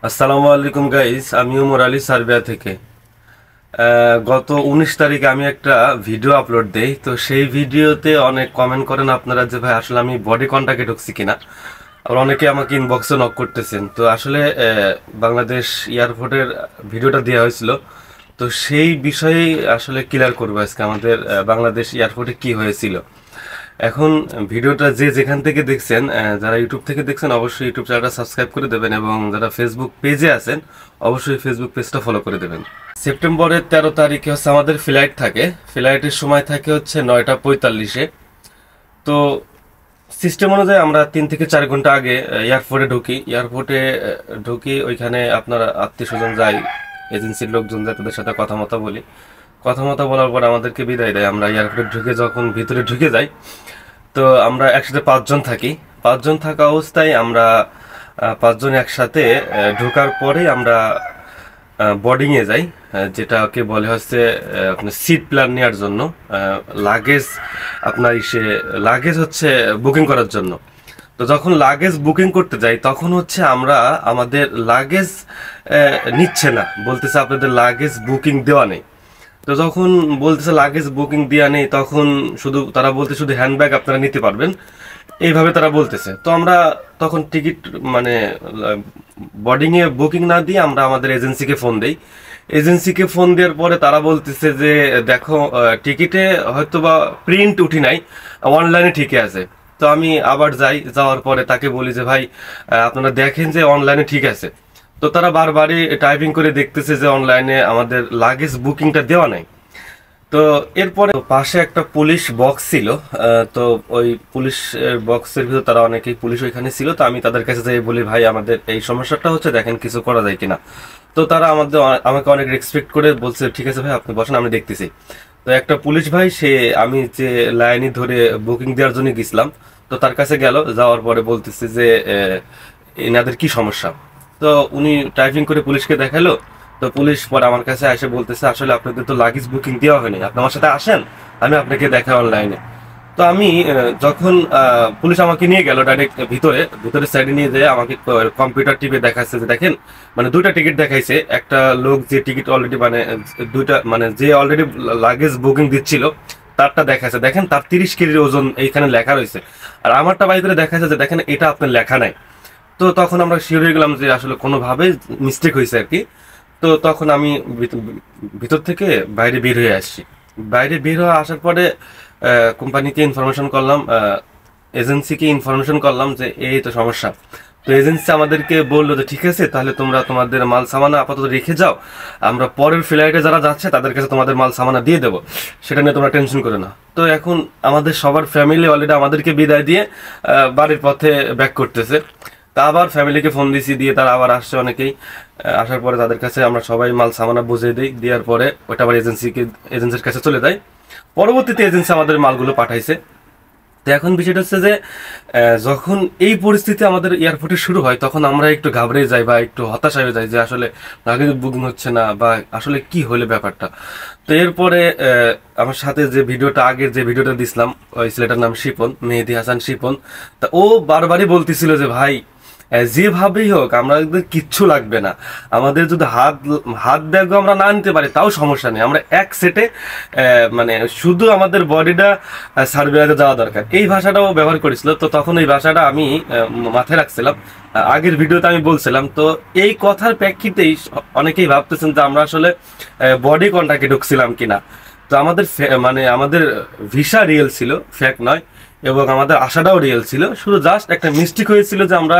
আসসালামু আলাইকুম গাইস, আমি ওমর আলী সার্বিয়া থেকে। গত 19 তারিখে আমি একটা ভিডিও আপলোড দেই। তো সেই ভিডিওতে অনেক কমেন্ট করেন আপনারা যে ভাই আসলে আমি বডি কন্টাক্টে ঢুকছি কিনা। আর অনেকে আমাকে ইনবক্সে নক করতেছেন। তো আসলে বাংলাদেশ এয়ারপোর্টের ভিডিওটা দেওয়া হয়েছিল, তো সেই বিষয়ে আসলে ক্লিয়ার করবো আজকে আমাদের বাংলাদেশ এয়ারপোর্টে কি হয়েছিল। এখন ভিডিওটা যে যেখান থেকে দেখছেন, যারা ইউটিউব থেকে দেখছেন অবশ্যই ইউটিউব চ্যানেলটা সাবস্ক্রাইব করে দেবেন, এবং যারা ফেসবুক পেজে আছেন অবশ্যই ফেসবুক পেজটা ফলো করে দেবেন। সেপ্টেম্বরের 13 তারিখে হচ্ছে আমাদের ফ্লাইট থাকে। ফ্লাইটের সময় থাকে হচ্ছে 9টা 45-এ। তো সিস্টেম অনুযায়ী আমরা 3 থেকে 4 ঘন্টা আগে এয়ারপোর্টে ঢুকি। এয়ারপোর্টে ঢুকি, ওইখানে আপনার আত্মীয় স্বজন যায়, এজেন্সির লোকজন যায়, তাদের সাথে কথা মতো বলি। কথা মতো বলার পর আমাদেরকে বিদায় দেয়। আমরা এয়ারপোর্টে ঢুকে যখন ভিতরে ঢুকে যাই, তো আমরা একসাথে 5 জন থাকি। 5 জন থাকা অবস্থায় আমরা 5 জন একসাথে ঢোকার পরে আমরা বোর্ডিংয়ে যাই, যেটাকে বলে হচ্ছে আপনার সিট প্ল্যান নেওয়ার জন্য, লাগেজ আপনার লাগেজ হচ্ছে বুকিং করার জন্য। তো যখন লাগেজ বুকিং করতে যাই তখন হচ্ছে আমরা আমাদের লাগেজ নিচ্ছে না, বলতেছে আপনাদের লাগেজ বুকিং দেওয়া নেই। তো যখন বলতেছে লাগেজ বুকিং দেওয়া নেই, তখন তারা বলতে শুধু হ্যান্ডব্যাগ আপনারা নিতে পারবেন, এইভাবে তারা বলতেছে। তো আমরা তখন টিকিট মানে বোর্ডিং এ বুকিং না দিয়ে আমরা আমাদের এজেন্সিকে ফোন দেই। এজেন্সিকে ফোন দেওয়ার পরে তারা বলতেছে যে দেখো, টিকিটে হয়তো বা প্রিন্ট উঠি নাই, অনলাইনে ঠিকই আছে। তো আমি আবার যাওয়ার পরে তাকে বলি যে ভাই, আপনারা দেখেন যে অনলাইনে ঠিক আছে। তো তারা বারবারই টাইপিং করে দেখতেছে যে অনলাইনে আমাদের লাগেজ বুকিংটা দেওয়া নাই। তো এরপরে পাশে একটা পুলিশ বক্স ছিল। তো ওই পুলিশ বক্সের ভিতর তারা অনেকেই পুলিশ ওইখানে ছিল। তো আমি তাদের কাছে যাই, বলি ভাই আমাদের এই সমস্যাটা হচ্ছে, দেখেন কিছু করা যায় কিনা। তো তারা আমাকে অনেক রেসপেক্ট করে বলছে ঠিক আছে ভাই, আপনি বসেন, আমি দেখতেছি। তো একটা পুলিশ ভাই, আমি যে লাইনে ধরে বুকিং দেওয়ার জন্য গেছিলাম, তো তার কাছে গেল, যাওয়ার পরে বলতেছে যে এনাদের কি সমস্যা। তো উনি টাইপিং করে পুলিশকে দেখালো। তো পুলিশ পরে আমার কাছে এসে বলতেছে আসলে আপনাদের তো লাগেজ বুকিং দেওয়া হয়নি, আপনি আমার সাথে আসেন, আমি আপনাকে দেখাই অনলাইনে। তো আমি যখন পুলিশ আমাকে নিয়ে গেল ডাইরেক্ট ভিতরে সাইডে নিয়ে যেয়ে আমাকে কম্পিউটার টিপে দেখাচ্ছে যে দেখেন, মানে দুইটা টিকিট দেখাইছে। একটা লোক যে টিকিট অলরেডি মানে দুইটা মানে যে অলরেডি লাগেজ বুকিং দিচ্ছিল তারটা দেখাচ্ছে, দেখেন তার 30 কেজির ওজন এইখানে লেখা রয়েছে। আর আমারটা বাইরে দেখাচ্ছে যে দেখেন এটা আপনার লেখা নাই। তো তখন আমরা শিওর হয়ে গেলাম যে আসলে কোনোভাবে মিস্টেক হয়েছে আর কি। তো তখন আমি ভিতর থেকে বাইরে বের হয়ে আসছি। বাইরে বের হয়ে আসার পরে কোম্পানিকে ইনফরমেশন করলাম, এজেন্সিকে ইনফরমেশন করলাম যে এই তো সমস্যা। তো এজেন্সি আমাদেরকে বললো যে ঠিক আছে, তাহলে তোমরা তোমাদের মাল সামানা আপাতত রেখে যাও, আমরা পরের ফ্লাইটে যারা যাচ্ছে তাদের কাছে তোমাদের মাল সামানা দিয়ে দেবো, সেটা নিয়ে তোমরা টেনশন করো না। তো এখন আমাদের সবার ফ্যামিলি অলরেডি আমাদেরকে বিদায় দিয়ে বাড়ির পথে ব্যাক করতেছে। তা আবার ফ্যামিলিকে ফোন দিছি, দিয়ে তারা আবার আসছে অনেকেই। আসার পরে তাদের কাছে আমরা সবাই মাল সামানা বুঝিয়ে দিই, দেওয়ার পরে ওটা আবার এজেন্সির কাছে চলে যায়। পরবর্তীতে এজেন্সি আমাদের মালগুলো পাঠাইছে। তো এখন বিষয়টা হচ্ছে যে যখন এই পরিস্থিতি আমাদের এয়ারপোর্টে শুরু হয় তখন আমরা একটু ঘাবড়ে যাই বা একটু হতাশা হয়ে যাই যে আসলে লাগেজ বুকিং হচ্ছে না, বা আসলে কি হলে ব্যাপারটা। তো এরপরে আমার সাথে যে আগের যে ভিডিওটা দিছিলাম, ওই ছেলেটার নাম শিপন, মেহেদি হাসান শিপন। তা ও বারবারই বলতেছিল যে ভাই, যেভাবেই হোক আমরা কিচ্ছু লাগবে না, আমাদের যদি হাত ব্যাগও আমরা না নিতে পারি তাও সমস্যা নেই, আমরা এক সেটে মানে শুধু আমাদের বডিটা সার্বিয়াতে যাওয়া দরকার, এই ভাষাটাও ব্যবহার করেছিল। তো তখন এই ভাষাটা আমি মাথায় রাখছিলাম, আগের ভিডিওতে আমি বলছিলাম। তো এই কথার প্রেক্ষিতেই অনেকেই ভাবতেছেন যে আমরা আসলে বডি কন্ট্রাক্টে ঢুকছিলাম কিনা। তো আমাদের ভিসা রিয়েল ছিল, ফেক নয়, এবং আমাদের আশাটাও রিয়েল ছিল। শুধু জাস্ট একটা মিস্টেক হয়েছিল যে আমরা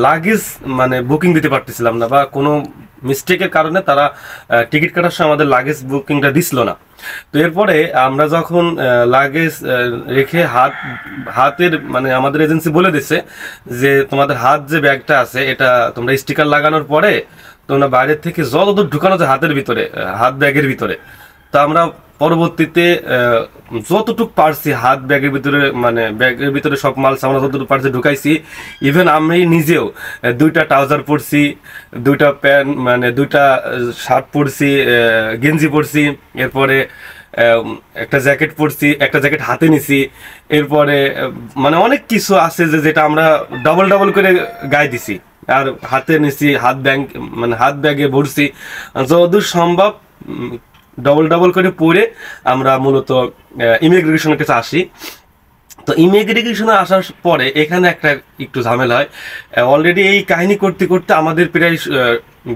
লাগেজ মানে বুকিং দিতে পারতেছিলাম না, বা কোনো মিস্টেকের কারণে তারা টিকিট কাটার সময় আমাদের লাগেজ বুকিংটা দিছিল না। তো এরপরে আমরা যখন লাগেজ রেখে হাতের মানে আমাদের এজেন্সি বলে দিচ্ছে যে তোমাদের হাত যে ব্যাগটা আছে এটা তোমরা স্টিকার লাগানোর পরে তোমরা বাইরের থেকে যতদূর ঢুকানো যায় হাতের ভিতরে, হাত ব্যাগের ভিতরে। তো আমরা পরবর্তীতে যতটুক পারছি হাত ব্যাগের ভিতরে মানে ব্যাগের ভিতরে সব মাল সামান যতটুকু পারছি ঢুকাইছি। ইভেন আমি নিজেও 2টা ট্রাউজার পরছি, 2টা প্যান্ট মানে 2টা শার্ট পরছি, গেঞ্জি পরছি, এরপরে একটা জ্যাকেট পরছি, একটা জ্যাকেট হাতে নিছি, এরপরে মানে অনেক কিছু আছে যেটা আমরা ডাবল ডাবল করে গায়ে দিছি, আর হাতে নিছি, হাত ব্যাগে ভরছি, যতদূর সম্ভব ডবল ডবল করে পরে আমরা মূলত ইমিগ্রেশনের কাছে আসি। তো ইমিগ্রেশনে আসার পরে এখানে একটা একটু ঝামেলা হয়। অলরেডি এই কাহিনী করতে করতে আমাদের প্রায়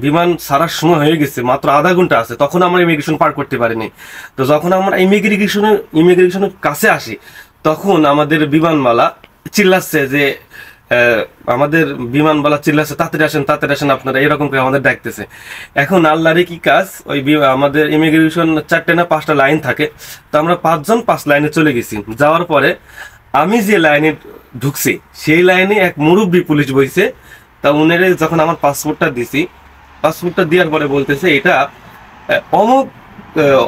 বিমান ছাড়ার সময় হয়ে গেছে, মাত্র আধা ঘন্টা আছে, তখন আমরা ইমিগ্রেশন পার করতে পারিনি। তো যখন আমরা ইমিগ্রেশনের কাছে আসি, তখন আমাদের বিমানবালা চিল্লাচ্ছে যে আমাদের বিমানবালা চিল্লাচ্ছে তাড়াতাড়ি আসেন আপনারা, এরকম করে আমাদের ডাকতেছে। এখন আল্লাহরে কি কাজ, ওই আমাদের ইমিগ্রেশন 4টে না 5টা লাইন থাকে, তো আমরা 5 জন 5 লাইনে চলে গেছি। যাওয়ার পরে আমি যে লাইনে ঢুকছি সেই লাইনে এক মুরব্বী পুলিশ বইছে। তা উনারে যখন আমার পাসপোর্টটা দিছি, পাসপোর্টটা দেওয়ার পরে বলতেছে এটা অমুক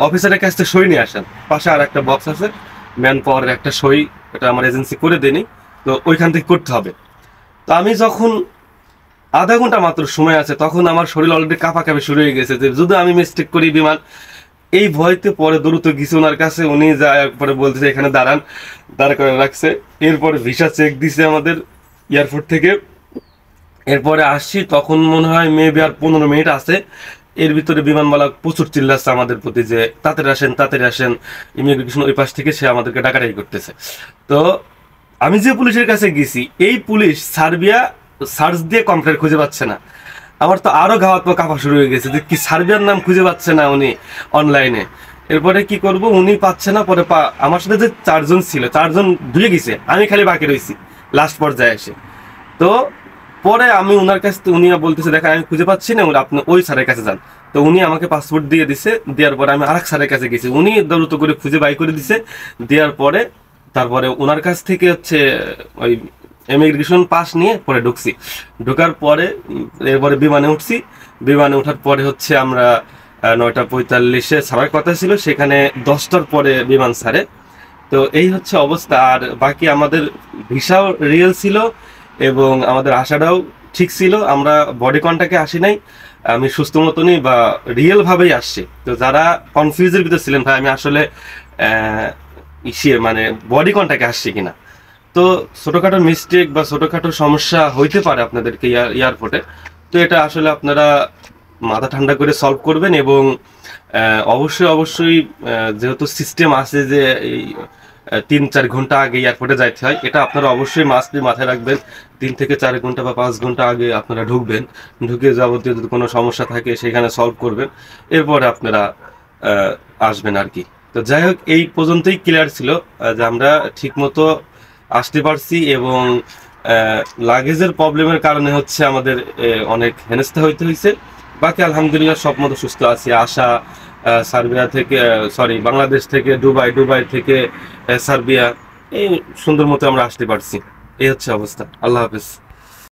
অফিসারের কাছ থেকে সই নিয়ে আসেন, পাশে আর একটা বক্স আছে ম্যান পাওয়ারের একটা সই, এটা আমার এজেন্সি করে দেনি, তো ওইখান থেকে করতে হবে। তো আমি যখন আধা ঘন্টা মাত্র সময় আছে, তখন আমার শরীর অলরেডি কাঁপাকাঁপি শুরু হয়ে গেছে যে যদি আমি মিস্টেক করি বিমান, এই ভয়তে পরে দ্রুত গেছি ওনার কাছে। উনি যাওয়ার পরে বলতেছে এখানে দাঁড় করে রাখছে। এরপরে ভিসা চেক দিছে আমাদের এয়ারপোর্ট থেকে। এরপরে আসছি, তখন মনে হয় মেবি আর 15 মিনিট আছে। এর ভিতরে বিমানবালা প্রচুর চিল্লাচ্ছে আমাদের প্রতি যে তাড়াতাড়ি আসেন, ইমিগ্রেশন ওই পাশ থেকে সে আমাদেরকে ডাকাডাকি করতেছে। তো আমি যে পুলিশের কাছে গেছি, এই পুলিশ সার্বিয়া সার্চ দিয়ে কমপ্লেট খুঁজে পাচ্ছে না। আমার তো আরো কাঁপা শুরু হয়ে গেছে যে কি সার্বিয়ার নাম খুঁজে পাচ্ছে না উনি অনলাইনে। এরপরে কি করব, উনি পাচ্ছে না। পরে আমার সাথে যে 4 জন ছিল, 4 জন ধুয়ে গেছে, আমি খালি বাকি রয়েছি লাস্ট পর্যায়ে এসে। তো পরে আমি ওনার কাছে, উনি বলতেছে দেখেন আমি খুঁজে পাচ্ছি না, আপনি ওই স্যারের কাছে যান। তো উনি আমাকে পাসপোর্ট দিয়ে দিছে। দেওয়ার পরে আমি আরেক স্যারের কাছে গেছি, উনি দ্রুত করে খুঁজে বাই করে দিছে। দেওয়ার পরে তারপরে ওনার কাছ থেকে হচ্ছে ওই ইমিগ্রেশন পাস নিয়ে পরে ঢুকছি। ঢোকার পরে এরপরে বিমানে উঠছি। বিমানে ওঠার পরে হচ্ছে আমরা 9:45-এ ছাড়ার কথা ছিল, সেখানে 10টার পরে বিমান ছাড়ে। তো এই হচ্ছে অবস্থা। আর বাকি আমাদের ভিসাও রিয়েল ছিল এবং আমাদের আশাটাও ঠিক ছিল। আমরা বডি কন্ট্যাক্টে আসি নাই, আমি সুস্থ মতনই বা রিয়েল ভাবেই আসছি। তো যারা কনফিউজের ভিতরে ছিলেন ভাই আমি আসলে মানে বডি কন্ট্যাক্টে আসছি কিনা, তো ছোটখাটো মিস্টেক বা ছোটখাটো সমস্যা হইতে পারে আপনাদেরকে এয়ারপোর্টে। তো এটা আসলে আপনারা মাথা ঠান্ডা করে সলভ করবেন। এবং অবশ্যই যেহেতু সিস্টেম আছে যে এই 3-4 ঘন্টা আগে এয়ারপোর্টে যাইতে হয়, এটা আপনারা অবশ্যই মাথায় রাখবেন। 3 থেকে 4 ঘন্টা বা 5 ঘন্টা আগে আপনারা ঢুকবেন। ঢুকে যাবতীয় যদি কোনো সমস্যা থাকে সেখানে সলভ করবেন, এরপরে আপনারা আসবেন আর কি। তো যাই হোক, এই পর্যন্তই ক্লিয়ার ছিল যে আমরা ঠিক মতো আসতে পারছি। এবং লাগেজের প্রবলেমের কারণে হচ্ছে আমাদের অনেক হেনস্থা হইতে হয়েছে। বাকি আলহামদুলিল্লাহ সব মতো সুস্থ আছি। আসা সার্বিয়া থেকে, বাংলাদেশ থেকে দুবাই থেকে সার্বিয়া, এই সুন্দর মতো আমরা আসতে পারছি। এই হচ্ছে অবস্থা। আল্লাহ হাফেজ।